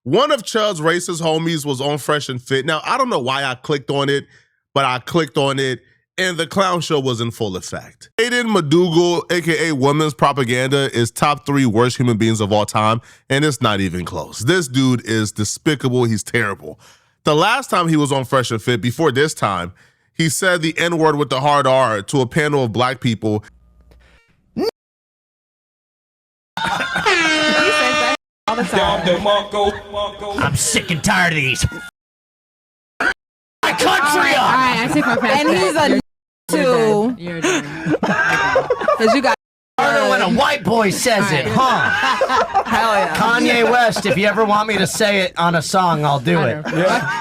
One of Chud's racist homies was on Fresh and Fit. Now, I don't know why I clicked on it, but I clicked on it, and the clown show was in full effect. Aiden McDougal, a.k.a. Women's Propaganda, is top 3 worst human beings of all time, and it's not even close. This dude is despicable. He's terrible. The last time he was on Fresh and Fit, before this time, he said the N-word with the hard R to a panel of black people. All the time. I'm sick and tired of these. My country up! Alright, I take my pass. And he's a too. You're done. Because you got Harder when a white boy says it, huh? hell yeah. Kanye West, if you ever want me to say it on a song, I'll do it. Let's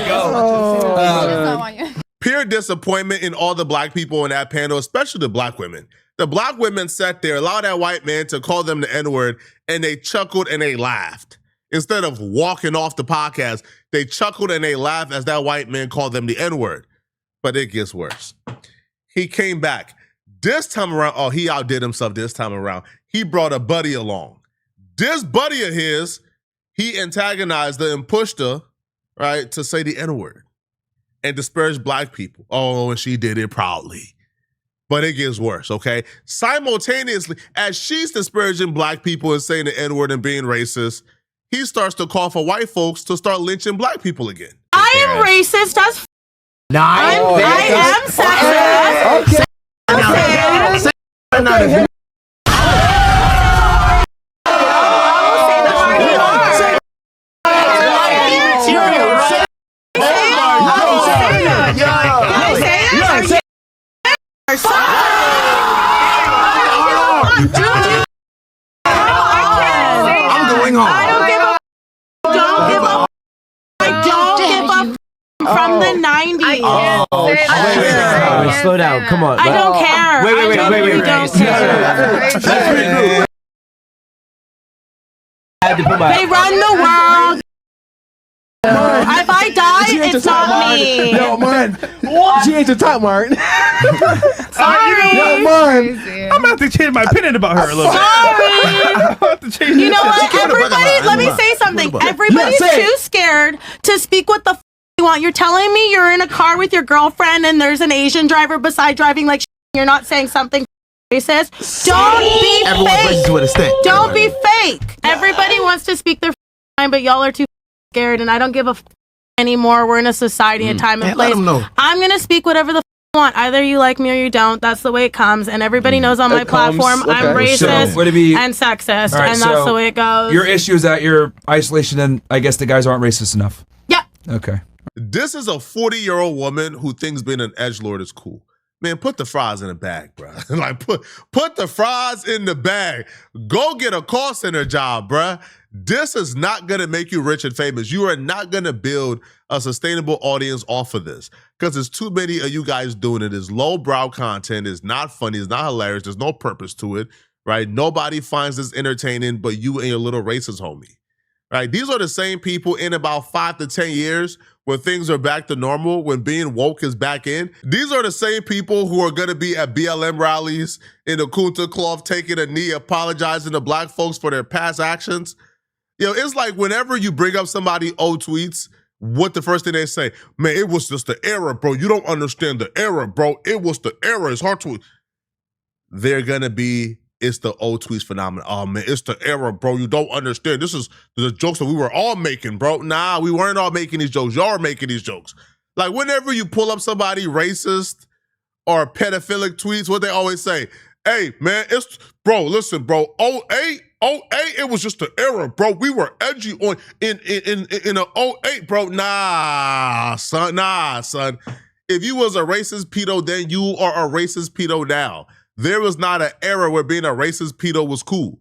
go. Pure disappointment in all the black people in that panel, especially the black women. The black women sat there, allowed that white man to call them the N-word, and they chuckled and they laughed. Instead of walking off the podcast, they chuckled and they laughed as that white man called them the N-word. But it gets worse. He came back. This time around, he outdid himself this time around. He brought a buddy along. This buddy of his, he antagonized her and pushed her, right, to say the N-word and disparage black people. Oh, and she did it proudly. But it gets worse, okay? Simultaneously, as she's disparaging black people and saying the N-word and being racist, he starts to call for white folks to start lynching black people again. I am racist as I am sexist. From the 90s. Wait, slow down. Come on. I don't care. Wait. Don't care. They run the world. If I die, it's not me. Yo, man. She ain't the top, Martin. Sorry. Yo, man. I'm about to change my opinion about her a little bit. Sorry. You know what? Everybody, let me say something. Everybody's too scared to speak what the f you want. You're telling me you're in a car with your girlfriend and there's an Asian driver beside driving like you're not saying something racist. Don't be fake. Don't be fake. Everybody wants to speak their mind, but y'all are too scared, and I don't give a anymore. We're in a society, a time and place. I'm gonna speak whatever the I want. Either you like me or you don't. That's the way it comes, and everybody knows on my platform I'm racist and sexist, and that's the way it goes. Your issue is that you're isolation, and I guess the guys aren't racist enough. Yeah. Okay. This is a 40-year-old woman who thinks being an edgelord is cool. Man, put the fries in the bag, bro. Like, put the fries in the bag. Go get a call center job, bro. This is not going to make you rich and famous. You are not going to build a sustainable audience off of this because there's too many of you guys doing it. It's lowbrow content. It's not funny. It's not hilarious. There's no purpose to it, right? Nobody finds this entertaining but you and your little racist homie, right? These are the same people in about 5 to 10 years when things are back to normal, when being woke is back in. These are the same people who are going to be at BLM rallies in the Kunta cloth, taking a knee, apologizing to black folks for their past actions. You know, it's like whenever you bring up somebody old tweets, what the first thing they say, man, it was just the era, bro. You don't understand the era, bro. It was the era. It's hard to. They're going to be, it's the old tweets phenomenon. Oh, man, it's the era, bro. You don't understand. This is the jokes that we were all making, bro. Nah, we weren't all making these jokes. Y'all are making these jokes. Like whenever you pull up somebody racist or pedophilic tweets, what they always say, hey, man, it's, bro, listen, bro, 08, it was just the era, bro. We were edgy on in a 08, bro. Nah, son. If you was a racist pedo, then you are a racist pedo now. There was not an era where being a racist pedo was cool.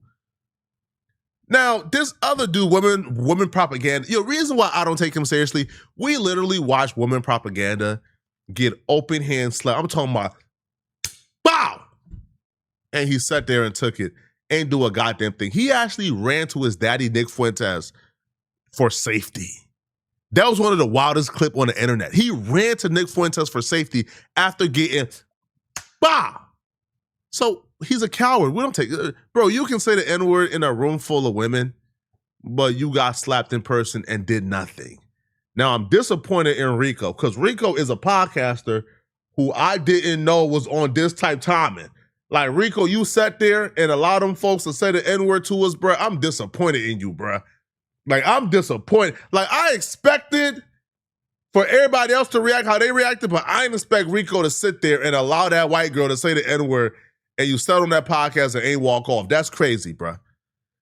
Now, this other dude, woman propaganda, the reason why I don't take him seriously, we literally watch woman propaganda get open hand slapped. I'm talking about, bow! And he sat there and took it. Ain't do a goddamn thing. He actually ran to his daddy, Nick Fuentes, for safety. That was one of the wildest clips on the internet. He ran to Nick Fuentes for safety after getting, bah! So he's a coward. We don't take, bro, you can say the N-word in a room full of women but you got slapped in person and did nothing. Now, I'm disappointed in Rico because Rico is a podcaster who I didn't know was on this type timing. Like, Rico, you sat there and allowed them folks to say the N-word to us, bro. I'm disappointed in you, bro. Like, I'm disappointed. Like, I expected for everybody else to react how they reacted, but I didn't expect Rico to sit there and allow that white girl to say the N-word and you sat on that podcast and ain't walk off. That's crazy, bro.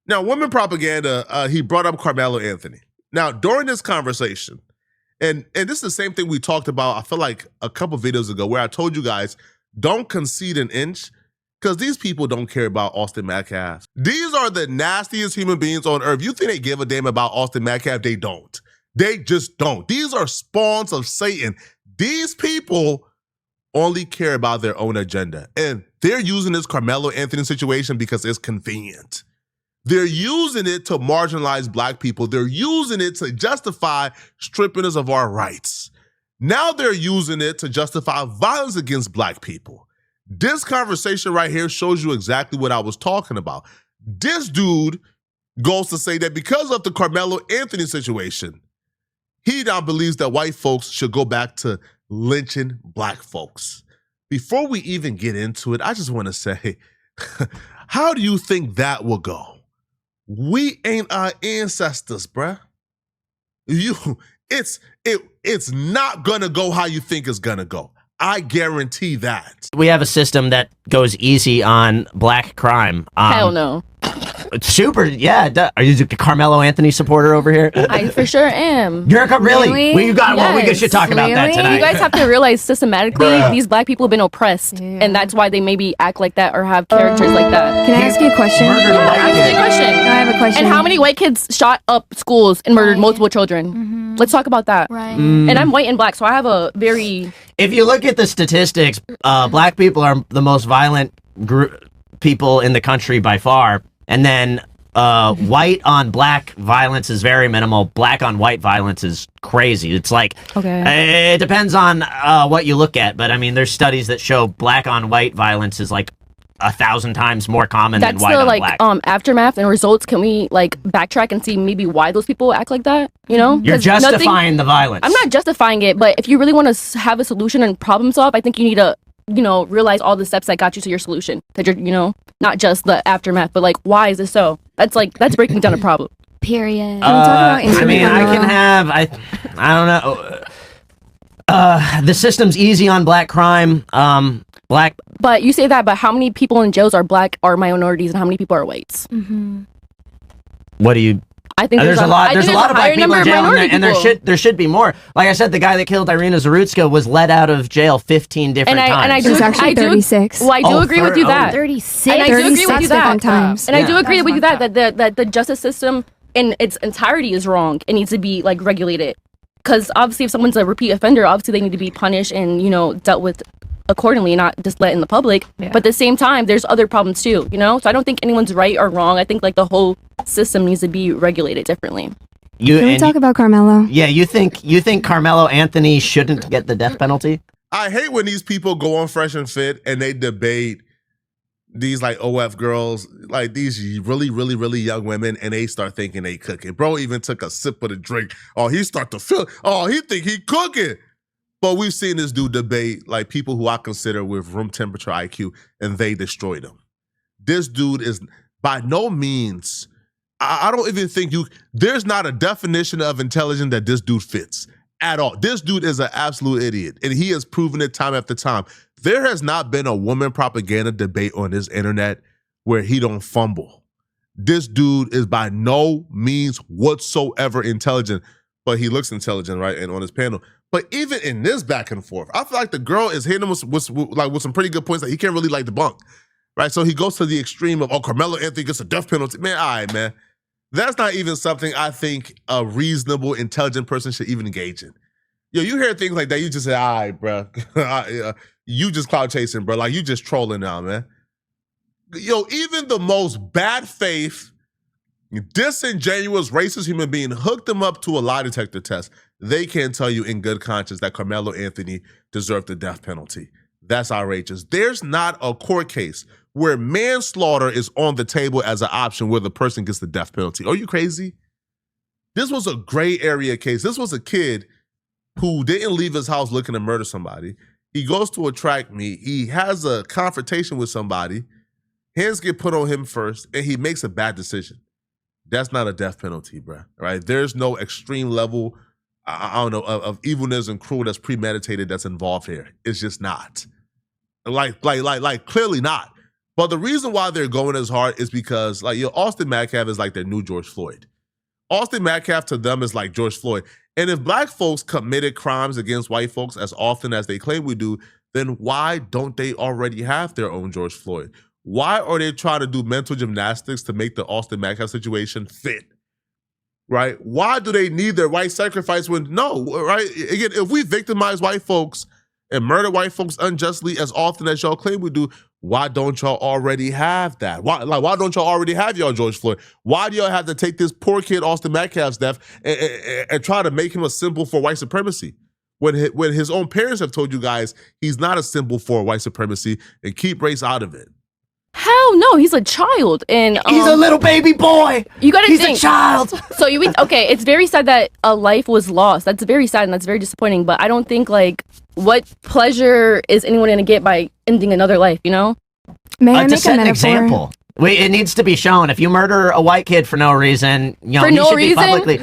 Now, women propaganda, he brought up Carmelo Anthony. Now, during this conversation, and this is the same thing we talked about, I feel like a couple videos ago, where I told you guys, don't concede an inch, because these people don't care about Austin Metcalf. These are the nastiest human beings on earth. You think they give a damn about Austin Metcalf? They don't. They just don't. These are spawns of Satan. These people only care about their own agenda. And they're using this Carmelo Anthony situation because it's convenient. They're using it to marginalize black people. They're using it to justify stripping us of our rights. Now they're using it to justify violence against black people. This conversation right here shows you exactly what I was talking about. This dude goes to say that because of the Carmelo Anthony situation, he now believes that white folks should go back to lynching black folks. Before we even get into it, I just want to say, how do you think that will go? We ain't our ancestors, bruh. It's not gonna go how you think it's gonna go. I guarantee that. We have a system that goes easy on black crime. Hell no. Super, yeah. Are you a Carmelo Anthony supporter over here? I for sure am. You're really? Well, you got. Well, we should talk about that tonight. You guys have to realize systematically these black people have been oppressed, and that's why they maybe act like that or have characters like that. Can I ask you a question? Ask me a question. I have a question. And how many white kids shot up schools and murdered multiple children? Let's talk about that. Right. And I'm white and black, so I have a very. If you look at the statistics, black people are the most violent people in the country by far. And then white on black violence is very minimal. Black on white violence is crazy. It's like, it depends on what you look at. But I mean, there's studies that show black on white violence is like 1,000 times more common than white on black. That's the aftermath and results. Can we backtrack and see maybe why those people act like that? You know, you're justifying the violence. I'm not justifying it, but if you really want to have a solution and problem solve, I think you need to realize all the steps that got you to your solution. That you're, not just the aftermath, but why is this so? That's breaking down a problem. Period. I mean, I don't know. The system's easy on black crime. Black. But you say that, but how many people in jails are black or minorities, and how many people are whites? What do you? I think there's a lot of black people in jail, and there should be more. Like I said, the guy that killed Irina Zarutska was let out of jail 15 different times. And I do actually 36. Well, I do agree with you that 36. And I do agree with you that. Times. And I do agree with you that the justice system in its entirety is wrong. It needs to be regulated. Because obviously, if someone's a repeat offender, obviously they need to be punished and dealt with accordingly, not just let in the public. But at the same time, there's other problems too, So I don't think anyone's right or wrong. I think the whole system needs to be regulated differently. Can we talk about Carmelo? Yeah, you think Carmelo Anthony shouldn't get the death penalty? I hate when these people go on Fresh and Fit and they debate these OF girls, these really, really, really young women, and they start thinking they cooking. Bro even took a sip of the drink. Oh, he start to feel. Oh, he think he cooking. But we've seen this dude debate people who I consider with room temperature IQ, and they destroyed him. This dude is by no means, I don't even think there's not a definition of intelligence that this dude fits at all. This dude is an absolute idiot, and he has proven it time after time. There has not been a woman propaganda debate on this internet where he don't fumble. This dude is by no means whatsoever intelligent, but he looks intelligent, right? And on his panel. But even in this back and forth, I feel like the girl is hitting him with some pretty good points that he can't really debunk, right? So he goes to the extreme of, Carmelo Anthony gets a death penalty. Man, all right, man. That's not even something I think a reasonable, intelligent person should even engage in. You hear things like that, you just say, all right, bro. You just cloud chasing, bro. You just trolling now, man. Even the most bad faith, disingenuous, racist human being hooked them up to a lie detector test. They can't tell you in good conscience that Carmelo Anthony deserved the death penalty. That's outrageous. There's not a court case where manslaughter is on the table as an option where the person gets the death penalty. Are you crazy? This was a gray area case. This was a kid who didn't leave his house looking to murder somebody. He goes to a track meet. He has a confrontation with somebody. Hands get put on him first, and he makes a bad decision. That's not a death penalty, bro. Right? There's no extreme level, I don't know, of evilness and cruel that's premeditated that's involved here. It's just not. Like clearly not. But the reason why they're going as hard is because, like, Austin Metcalf is like their new George Floyd. Austin Metcalf to them is like George Floyd. And if black folks committed crimes against white folks as often as they claim we do, then why don't they already have their own George Floyd? Why are they trying to do mental gymnastics to make the Austin Metcalf situation fit? Right? Why do they need their white sacrifice when, no, right? Again, if we victimize white folks and murder white folks unjustly as often as y'all claim we do, why don't y'all already have that? Why don't y'all already have y'all George Floyd? Why do y'all have to take this poor kid Austin Metcalf's death and try to make him a symbol for white supremacy? When his own parents have told you guys he's not a symbol for white supremacy and keep race out of it. Hell no, he's a child, and he's a little baby boy. You gotta think. He's a child. So okay, it's very sad that a life was lost. That's very sad and that's very disappointing. But I don't think, like, what pleasure is anyone gonna get by ending another life? You know? May I To make set a an metaphor? example. It needs to be shown. If you murder a white kid for no reason, you know, For he no should reason? be publicly.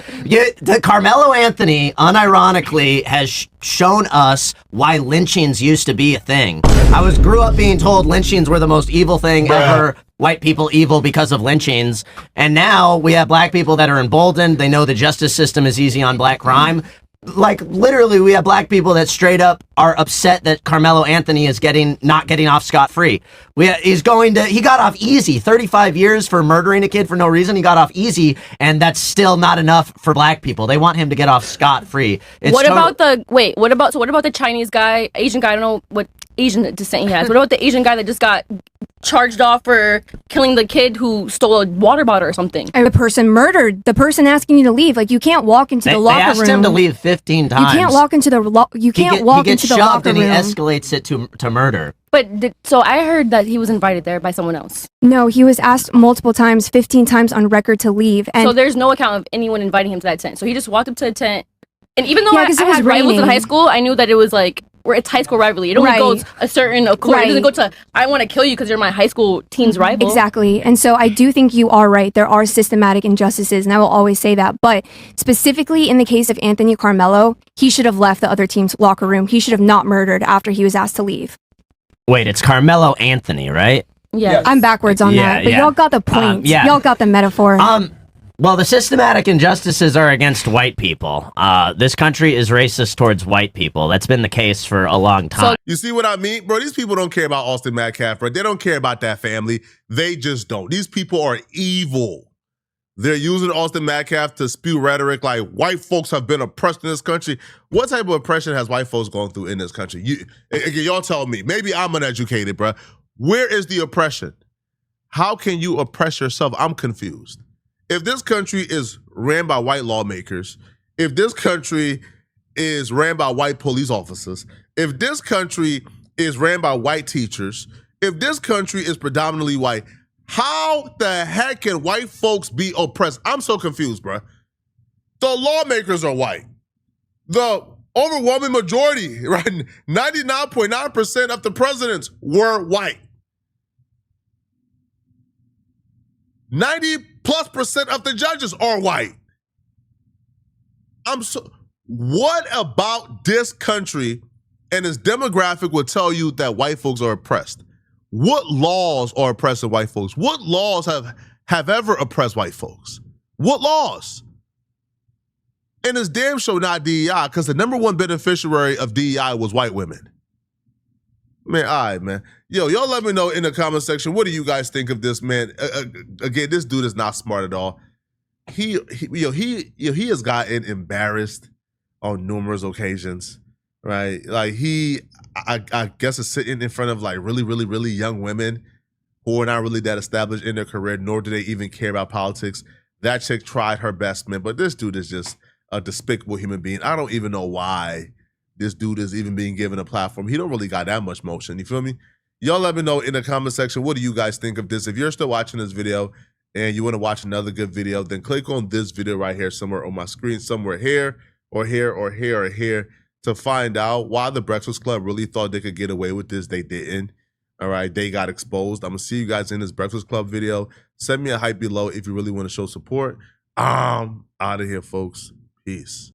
The Carmelo Anthony, unironically, has shown us why lynchings used to be a thing. I grew up being told lynchings were the most evil thing ever. White people evil because of lynchings, and now we have black people that are emboldened. They know the justice system is easy on black crime. Like, literally, we have black people that straight up are upset that Carmelo Anthony is not getting off scot-free. He got off easy. 35 years for murdering a kid for no reason. He got off easy, and that's still not enough for black people. They want him to get off scot-free. What about the Chinese guy, Asian guy? I don't know what Asian descent he has. What about the Asian guy that just got charged off for killing the kid who stole a water bottle or something? The person murdered the person asking you to leave. Like, you can't walk into the locker room. They asked him to leave 15 times. You can't walk into the He gets shoved and he escalates it to murder. But so I heard that he was invited there by someone else. No, he was asked multiple times, 15 times on record to leave. And so there's no account of anyone inviting him to that tent. So he just walked up to the tent. And even though I had rivals raining in high school, I knew that it was like, where it's high school rivalry. It only goes a certain accord. It doesn't go to, I want to kill you because you're my high school team's rival. Exactly. And so I do think you are right. There are systematic injustices, and I will always say that. But specifically in the case of Anthony Carmelo, he should have left the other team's locker room. He should have not murdered after he was asked to leave. Wait, it's Carmelo Anthony, right? Yeah. I'm backwards on that, but y'all got the point. Y'all got the metaphor. Well, the systematic injustices are against white people. This country is racist towards white people. That's been the case for a long time. You see what I mean? Bro, these people don't care about Austin Metcalf, bro. They don't care about that family. They just don't. These people are evil. They're using Austin Metcalf to spew rhetoric like white folks have been oppressed in this country. What type of oppression has white folks gone through in this country? Y'all tell me. Maybe I'm uneducated, bro. Where is the oppression? How can you oppress yourself? I'm confused. If this country is ran by white lawmakers, if this country is ran by white police officers, if this country is ran by white teachers, if this country is predominantly white, how the heck can white folks be oppressed? I'm so confused, bro. The lawmakers are white. The overwhelming majority, right? 99.9% of the presidents were white. 90+% of the judges are white. What about this country and its demographic will tell you that white folks are oppressed? What laws are oppressing white folks? What laws have ever oppressed white folks? What laws? And it's damn sure not DEI, because the number one beneficiary of DEI was white women. Man, all right, man. Yo, y'all let me know in the comment section, what do you guys think of this, man? Again, this dude is not smart at all. He has gotten embarrassed on numerous occasions, right? Like I guess is sitting in front of like really, really, really young women who are not really that established in their career, nor do they even care about politics. That chick tried her best, man, but this dude is just a despicable human being. I don't even know why this dude is even being given a platform. He don't really got that much motion. You feel me? Y'all let me know in the comment section, what do you guys think of this? If you're still watching this video and you want to watch another good video, then click on this video right here somewhere on my screen, somewhere here or here or here or here, to find out why the Breakfast Club really thought they could get away with this. They didn't. All right, they got exposed. I'm gonna see you guys in this Breakfast Club video. Send me a hype below if you really want to show support. Out of here, folks. Peace.